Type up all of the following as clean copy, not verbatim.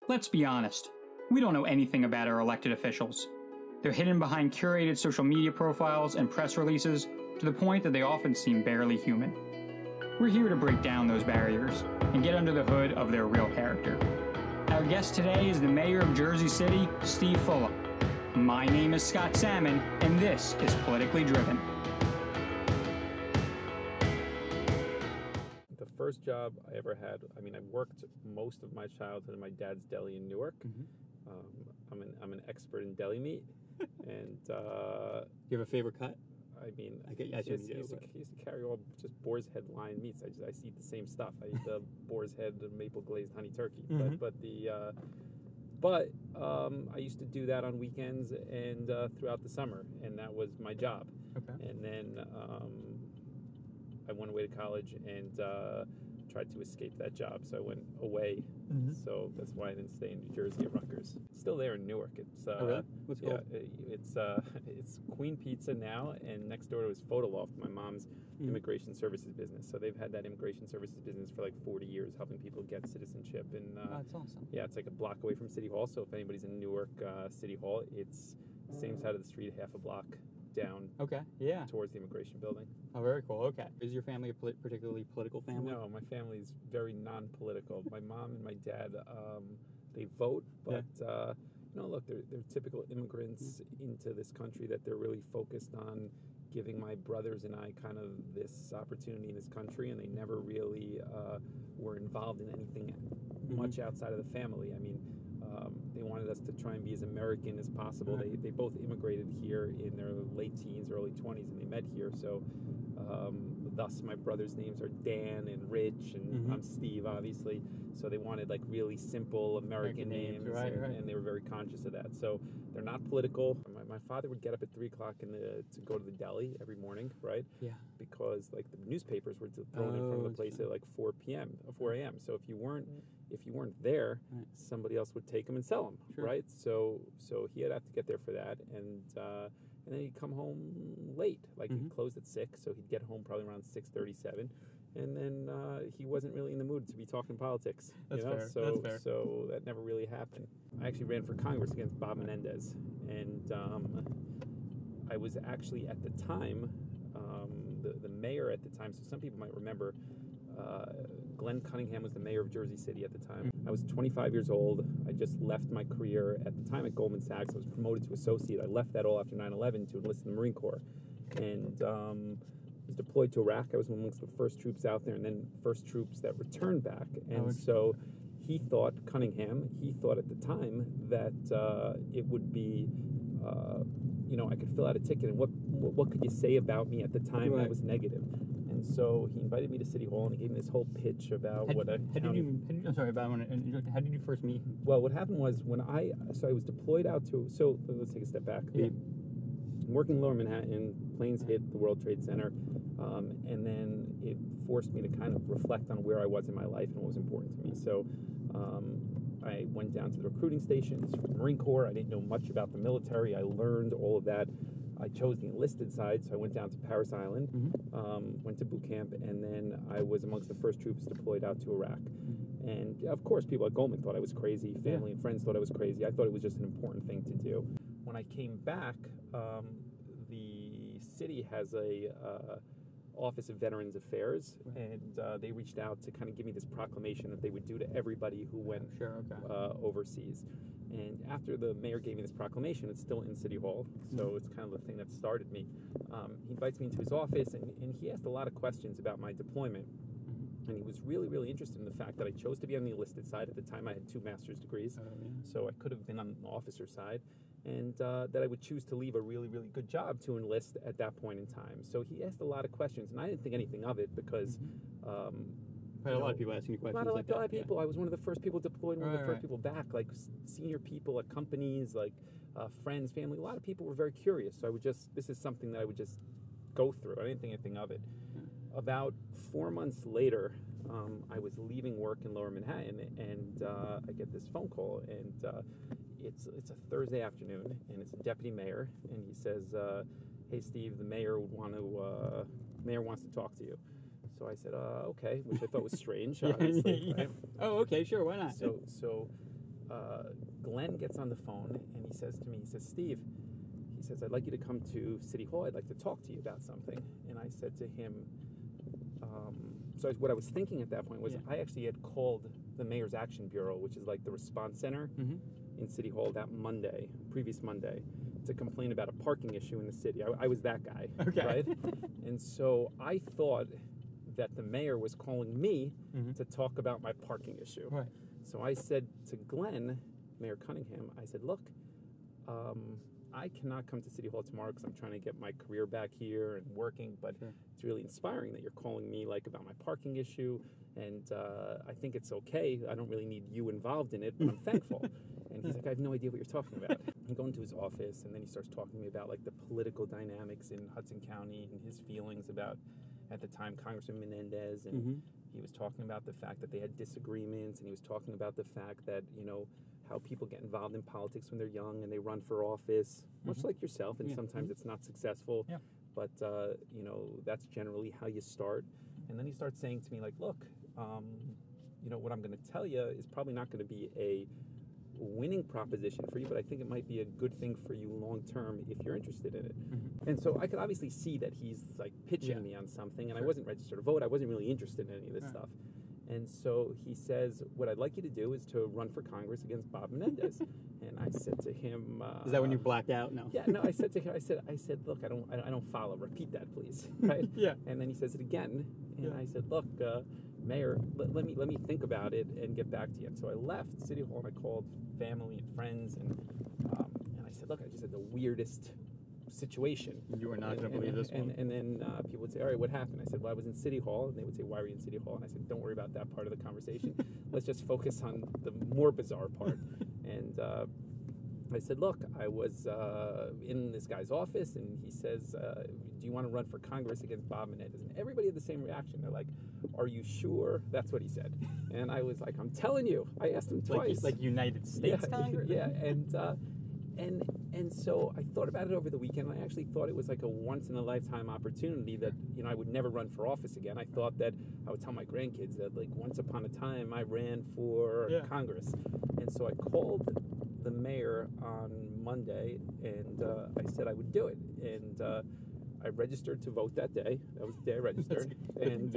Let's be honest, we don't know anything about our elected officials. They're hidden behind curated social media profiles and press releases to the point that they often seem barely human. We're here to break down those barriers and get under the hood of their real character. Our guest today is the Mayor of Jersey City, Steve Fulop. My name is Scott Salmon, and this is Politically Driven. The first job I ever had, I worked most of my childhood in my dad's deli in Newark. Mm-hmm. I'm an expert in deli meat. And you have a favorite cut? I used to carry all just boar's head lion meats. I eat the same stuff. I eat the boar's head and maple glazed honey turkey. Mm-hmm. But I used to do that on weekends and throughout the summer, and that was my job. Okay. And then I went away to college and tried to escape that job, so I went away. Mm-hmm. So that's why I didn't stay in New Jersey at Rutgers. It's still there in Newark. It's really? What's it called? It's Queen Pizza now, and next door is Photoloft, my mom's immigration services business. So they've had that immigration services business for like 40 years, helping people get citizenship. And that's awesome. Yeah, it's like a block away from City Hall. So if anybody's in Newark City Hall, it's the same side of the street, half a block down. Okay. Yeah. Towards the immigration building. Oh, very cool. Okay. Is your family a particularly political family? No, my family's very non-political. My mom and my dad, they vote, but look, they're typical immigrants into this country that they're really focused on giving my brothers and I kind of this opportunity in this country, and they never really were involved in anything much outside of the family. They wanted us to try and be as American as possible. Right. They both immigrated here in their late teens, early 20s, and they met here. So thus my brothers' names are Dan and Rich, and I'm Steve, obviously. So they wanted like really simple American names, right. And they were very conscious of that. So they're not political. My father would get up at 3 o'clock to go to the deli every morning, right? Yeah. Because like the newspapers were thrown in front of the place at like 4 a.m. So if you weren't there, somebody else would take them and sell them, right? So he'd have to get there for that, and then he'd come home late. Like he closed at 6, so he'd get home probably around 6:37, and then he wasn't really in the mood to be talking politics. That's fair. So, That's fair. So that never really happened. I actually ran for Congress against Bob Menendez, and I was actually at the time the mayor at the time. So some people might remember. Glenn Cunningham was the mayor of Jersey City at the time. I was 25 years old. I just left my career at the time at Goldman Sachs. I was promoted to associate. I left that all after 9/11 to enlist in the Marine Corps. And was deployed to Iraq. I was amongst the first troops out there, and then first troops that returned back. And so Cunningham thought at the time that it would be, I could fill out a ticket, and what could you say about me at the time that was negative? And so he invited me to City Hall, and he gave me this whole pitch about how did you first meet? Well, what happened was I was deployed out to, so let's take a step back. I'm working in Lower Manhattan, planes hit the World Trade Center, and then it forced me to kind of reflect on where I was in my life and what was important to me. So I went down to the recruiting stations for the Marine Corps. I didn't know much about the military. I learned all of that. I chose the enlisted side, so I went down to Paris Island, went to boot camp, and then I was amongst the first troops deployed out to Iraq. And of course, people at Goldman thought I was crazy. Family and friends thought I was crazy. I thought it was just an important thing to do. When I came back, the city has a Office of Veterans Affairs, and they reached out to kind of give me this proclamation that they would do to everybody who went overseas. And after the mayor gave me this proclamation, it's still in City Hall, so it's kind of the thing that started me. He invites me into his office, and he asked a lot of questions about my deployment. And he was really, really interested in the fact that I chose to be on the enlisted side. At the time, I had 2 master's degrees, so I could have been on the officer side, and that I would choose to leave a really, really good job to enlist at that point in time. So he asked a lot of questions, and I didn't think anything of it because... a lot of people asking you questions like that. A lot of people. I was one of the first people deployed, one of the first people back, like senior people at companies, like friends, family. A lot of people were very curious, so this is something that I would just go through. I didn't think anything of it. About 4 months later, I was leaving work in Lower Manhattan, and I get this phone call, and it's a Thursday afternoon, and it's a deputy mayor, and he says, "Hey Steve, the mayor wants to talk to you." So I said, "Okay," which I thought was strange, honestly. Right? Oh, okay, sure, why not? So Glenn gets on the phone and he says to me, he says, Steve, he says, I'd like you to come to City Hall. I'd like to talk to you about something. And I said to him, what I was thinking at that point was I actually had called the Mayor's Action Bureau, which is like the response center in City Hall that previous Monday, to complain about a parking issue in the city. I was that guy, right? And so I thought that the mayor was calling me to talk about my parking issue. Right. So I said to Glenn, Mayor Cunningham, I said, look, I cannot come to City Hall tomorrow because I'm trying to get my career back here and working, but it's really inspiring that you're calling me like about my parking issue, and I think it's okay. I don't really need you involved in it, but I'm thankful. And he's like, I have no idea what you're talking about. I go into his office, and then he starts talking to me about like the political dynamics in Hudson County and his feelings about, at the time, Congressman Menendez, and he was talking about the fact that they had disagreements, and he was talking about the fact that, you know, how people get involved in politics when they're young and they run for office, much like yourself, and sometimes it's not successful, but, you know, that's generally how you start. And then he starts saying to me, like, look, you know, what I'm going to tell you is probably not going to be a winning proposition for you, but I think it might be a good thing for you long term if you're interested in it. And so I could obviously see that he's like pitching me on something, and I wasn't registered to vote. I wasn't really interested in any of this stuff. And so he says, what I'd like you to do is to run for Congress against Bob Menendez. And I said to him, is that when you blacked out? No. Yeah, no, I said to him, I said, look, I don't follow. Repeat that, please. Right? And then he says it again. And I said, look, Mayor, let me think about it and get back to you. And so I left City Hall and I called family and friends, and I said, look, I just had the weirdest situation. You were not going to believe this one. And then people would say, all right, what happened? I said, well, I was in City Hall. And they would say, why were you in City Hall? And I said, don't worry about that part of the conversation. Let's just focus on the more bizarre part. And I said, look, I was in this guy's office, and he says, do you want to run for Congress against Bob Menendez? And everybody had the same reaction. They're like, are you sure? That's what he said. And I was like, I'm telling you. I asked him twice. Like United States Congress? Yeah, and so I thought about it over the weekend. I actually thought it was like a once-in-a-lifetime opportunity that, you know, I would never run for office again. I thought that I would tell my grandkids that, like, once upon a time I ran for Congress. And so I called the mayor on Monday, and I said I would do it. And I registered to vote that day. That was the day I registered. And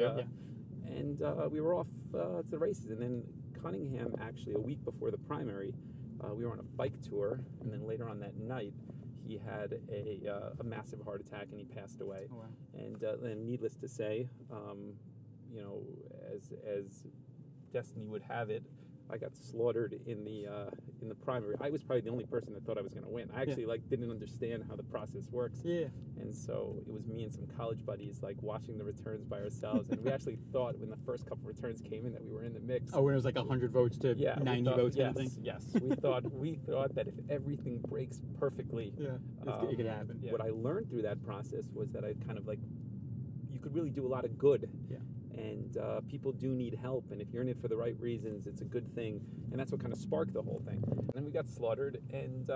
we were off to the races. And then Cunningham, actually, a week before the primary, we were on a bike tour, and then later on that night, he had a massive heart attack, and he passed away. Oh, wow. And needless to say, you know, as destiny would have it, I got slaughtered in the primary. I was probably the only person that thought I was going to win. I actually didn't understand how the process works. And so it was me and some college buddies watching the returns by ourselves. And we actually thought when the first couple returns came in that we were in the mix. Oh, when it was like 100 votes to 90 votes kind of thing? Yes. We thought that if everything breaks perfectly, it could happen. What I learned through that process was that I kind of you could really do a lot of good. And people do need help, and if you're in it for the right reasons, it's a good thing. And that's what kind of sparked the whole thing. And then we got slaughtered, and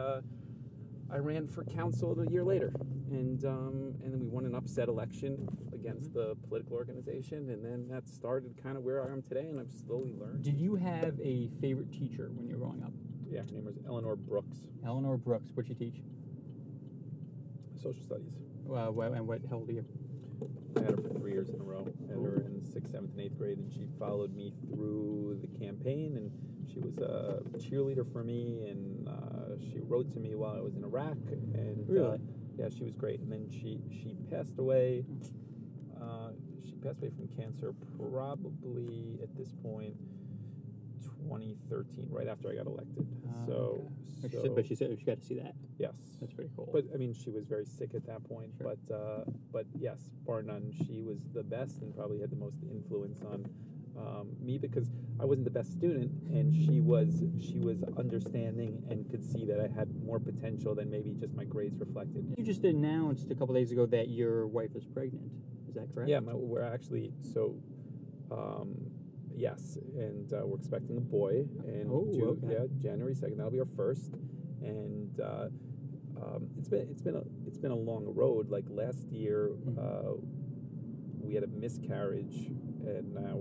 I ran for council a year later. And then we won an upset election against the political organization, and then that started kind of where I am today, and I've slowly learned. Did you have a favorite teacher when you were growing up? Yeah, her name was Eleanor Brooks. Eleanor Brooks. What'd she teach? Social studies. And what held you? I had her for 3 years in a row. I had her in 6th, 7th, and 8th grade, and she followed me through the campaign, and she was a cheerleader for me, and she wrote to me while I was in Iraq, and really? Yeah, she was great. And then she passed away. She passed away from cancer probably at this point 2013, right after I got elected. But she said she got to see that. Yes, that's pretty cool. But I mean, she was very sick at that point. Sure. But yes, bar none, she was the best and probably had the most influence on me, because I wasn't the best student, and she was understanding and could see that I had more potential than maybe just my grades reflected. You just announced a couple days ago that your wife is pregnant. Is that correct? Yeah, we're actually yes, and we're expecting a boy, and January 2nd. That'll be our first, and it's been a long road. Like last year, we had a miscarriage, and now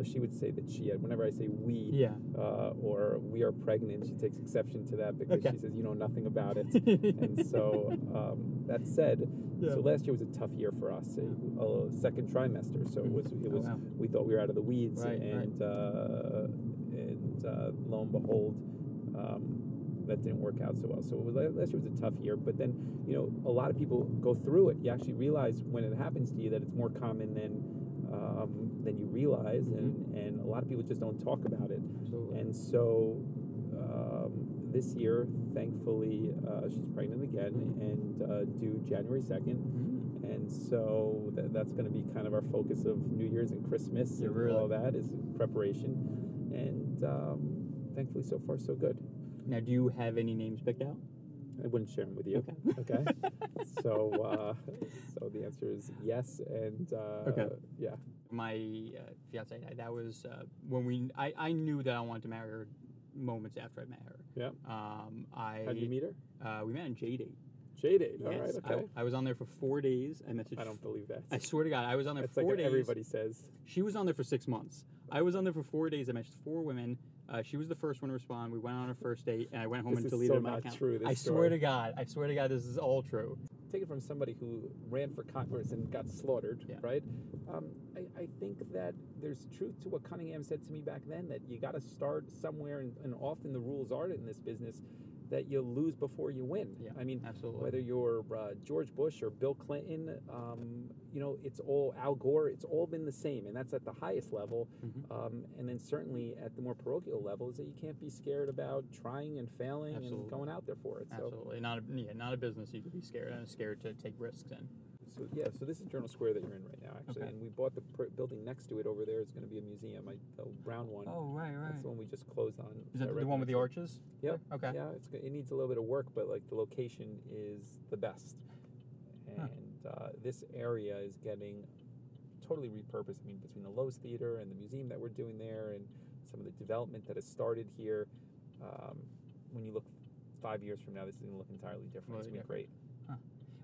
she would say that she had, whenever I say we, Yeah. or we are pregnant, she takes exception to that because Okay. she says, you know nothing about it. And so, that said, Yeah. so last year was a tough year for us, a second trimester. So it was, wow. we thought we were out of the weeds, Right, and lo and behold, that didn't work out so well. So last year was a tough year, but then, a lot of people go through it. You actually realize when it happens to you that it's more common than you realize, and a lot of people just don't talk about it. Absolutely. And so this year, thankfully, she's pregnant again and due January 2nd. And so that's going to be kind of our focus of New Year's and Christmas and all that is preparation. And thankfully, so far, so good. Now, do you have any names picked out? I wouldn't share them with you. Okay. So the answer is yes, and yeah. My fiance, that was when I knew that I wanted to marry her moments after I met her. Yeah. How did you meet her? We met on J-Date. J-Date. Yes, All right. Okay. I was on there for 4 days. I messaged. I don't believe that. I swear to God, I was on there That's for 4 like days. Everybody says. She was on there for 6 months. I was on there for 4 days. I messaged 4 women. She was the first one to respond. We went on our first date, and I went home and deleted my account. This is so not true. I swear to God, this is all true. Take it from somebody who ran for Congress and got slaughtered, right? I think that there's truth to what Cunningham said to me back then, that you got to start somewhere, and often the rules are in this business that you lose before you win. Yeah, I mean, absolutely. Whether you're George Bush or Bill Clinton, it's all Al Gore. It's all been the same, and that's at the highest level. And then certainly at the more parochial level is that you can't be scared about trying and failing and going out there for it. Absolutely, not a business you could be scared. I'm scared to take risks in. So this is Journal Square that you're in right now, actually, and we bought the building next to it over there. It's going to be a museum, the brown one. Oh, right. That's the one we just closed on. Is that the one with the arches? Yep. Okay. Yeah, it needs a little bit of work, but like the location is the best, and this area is getting totally repurposed. I mean, between the Lowe's Theater and the museum that we're doing there, and some of the development that has started here, when you look 5 years from now, this is going to look entirely different. It's going to be great.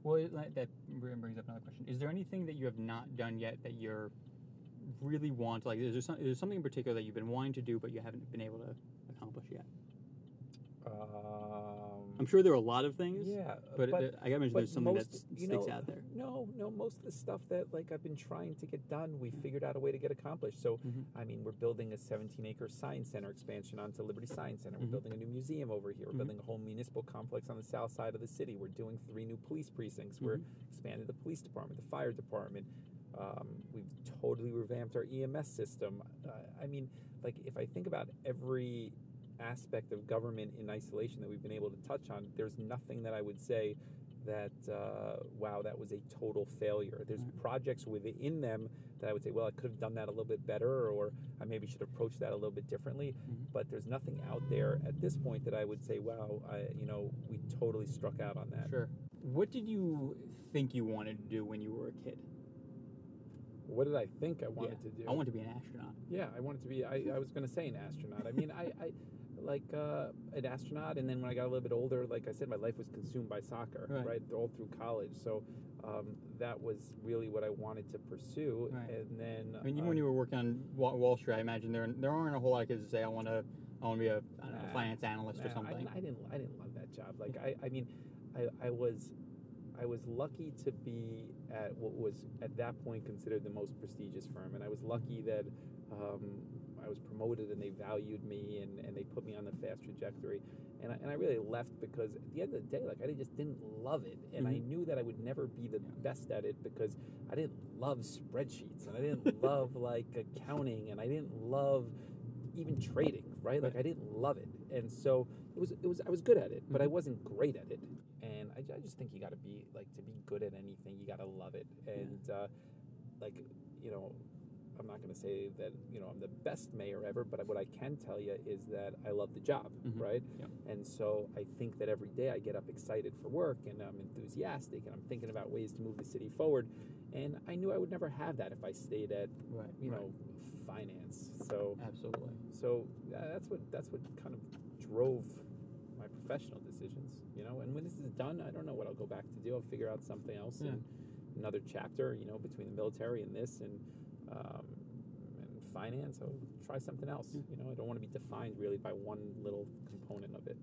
Well, that brings up another question. Is there anything that you have not done yet that you're really want? Like, is there something in particular that you've been wanting to do but you haven't been able to accomplish yet? I'm sure there are a lot of things. Yeah, but I gotta mention there's something that sticks out there. No, most of the stuff that I've been trying to get done, we figured out a way to get accomplished. So, I mean, we're building a 17-acre science center expansion onto Liberty Science Center. We're building a new museum over here. We're building a whole municipal complex on the south side of the city. We're doing 3 new police precincts. We're expanding the police department, the fire department. We've totally revamped our EMS system. I mean, like, if I think about every aspect of government in isolation that we've been able to touch on, there's nothing that I would say that wow, that was a total failure. There's projects within them that I would say, well, I could have done that a little bit better, or I maybe should approach that a little bit differently. But there's nothing out there at this point that I would say, wow, we totally struck out on that. Sure. What did you think you wanted to do when you were a kid? What did I think I wanted to do? I wanted to be an astronaut. Yeah, I wanted to be. I was going to say an astronaut. I mean, I like an astronaut, and then when I got a little bit older, like I said, my life was consumed by soccer, right? All through college. So that was really what I wanted to pursue. Right. And then, I mean, even when you were working on Wall Street, I imagine there aren't a whole lot of kids that say, I want to be a finance analyst or something. I didn't love that job. Like I mean, I was lucky to be at what was at that point considered the most prestigious firm, and I was lucky that I was promoted and they valued me and they put me on the fast trajectory, and I really left because at the end of the day, like, I just didn't love it, and I knew that I would never be the best at it because I didn't love spreadsheets, and I didn't love like accounting, and I didn't love even trading, right? Like, I didn't love it, and so I was good at it, but I wasn't great at it. And I just think you got to be, like, to be good at anything, you got to love it. And, like, I'm not going to say that, I'm the best mayor ever, but what I can tell you is that I love the job, right? Yeah. And so I think that every day I get up excited for work, and I'm enthusiastic, and I'm thinking about ways to move the city forward. And I knew I would never have that if I stayed at, finance. So absolutely. So that's what kind of drove my professional decisions, and when this is done, I don't know what I'll go back to do. I'll figure out something else, and another chapter, between the military and this, and finance, I'll try something else. You know, I don't want to be defined really by one little component of it.